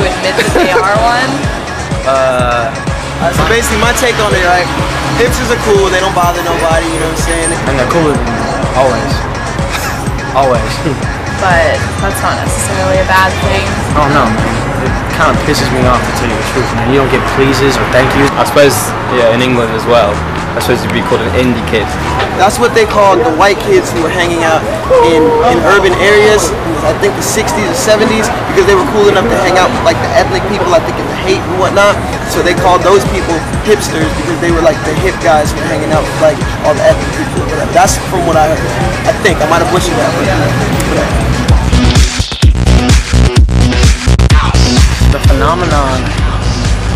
admit that they are one? So basically my take on it, right? Hipsters are cool, they don't bother nobody, you know what I'm saying? And they're cooler than you, always. Always. But that's not necessarily a bad thing. I don't know, man. It kind of pisses me off, to tell you the truth, man. You don't get pleases or thank yous. I suppose, yeah, in England as well, I suppose you'd be called an indie kid. That's what they called the white kids who were hanging out in urban areas, I think the 60s or 70s, because they were cool enough to hang out with like the ethnic people, I think in the hate and whatnot. So they called those people hipsters because they were like the hip guys who were hanging out with like all the ethnic people or whatever. That's from what I heard. I think, I might have butchered that, but whatever. The phenomenon,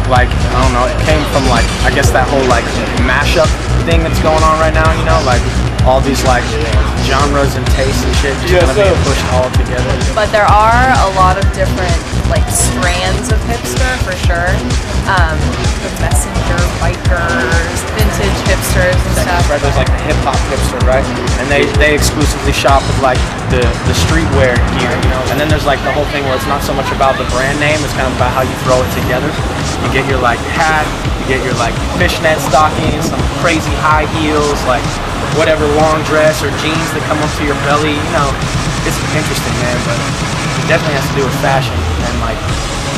like, I don't know, it came from like, I guess that whole like mashup thing that's going on right now, you know, like all these like genres and tastes and shit just kind of being pushed all together. But there are a lot of different like strands of hipster for sure. The messenger bikers, vintage hipsters and stuff. Right, there's like the hip hop hipster, right? And they exclusively shop with like the streetwear gear, you know. And then there's like the whole thing where it's not so much about the brand name, it's kind of about how you throw it together. You get your like hat, you get your like fishnet stockings, some crazy high heels, like whatever long dress or jeans that come up to your belly, you know. It's interesting, man, but it definitely has to do with fashion and like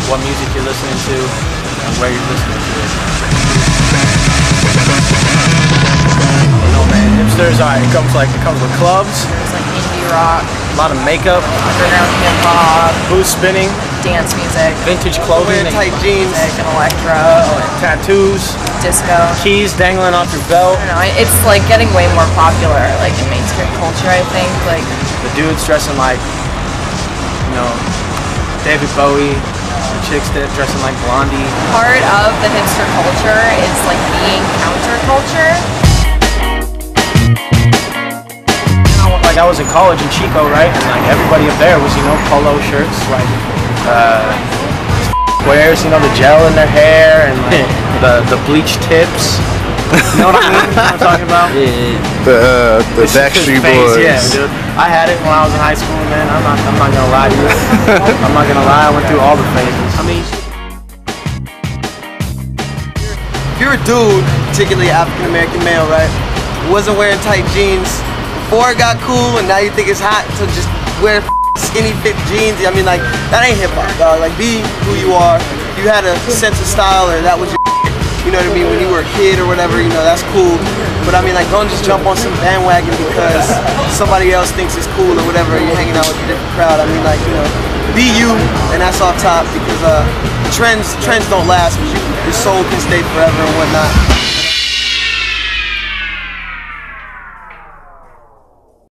what music you're listening to and where you're listening to it. I don't know, man. Hipsters, alright, it comes with clubs. There's like indie rock, A lot of makeup, underground hip hop, booze spinning, dance music, vintage clothing, Wearing tight jeans, music, and electro, tattoos, disco. keys dangling off your belt. I don't know, it's like getting way more popular like in mainstream culture, I think. Like The dudes dressing like, you know, David Bowie. The chicks dressing like Blondie. part of the hipster culture is like being counterculture. Like I was in college in Chico, right? And like everybody up there was, you know, polo shirts, like squares, you know, the gel in their hair and like the bleached tips. You know what I mean? You know what I'm talking about? The Backstreet Boys. Yeah, dude. I had it when I was in high school, man. I'm not gonna lie to you. I'm not gonna lie. I went through all the phases. I mean, if you're a dude, particularly African American male, right, wasn't wearing tight jeans before it got cool, and now you think it's hot to just wear skinny fit jeans. I mean, like, that ain't hip hop, dog. Like, be who you are. If you had a sense of style, or that was your you know what I mean, when you were a kid or whatever, you know, that's cool. But I mean, like, don't just jump on some bandwagon because somebody else thinks it's cool or whatever, you're hanging out with a different crowd. I mean, like, you know, be you, and that's off top, because trends don't last, but your soul can stay forever and whatnot.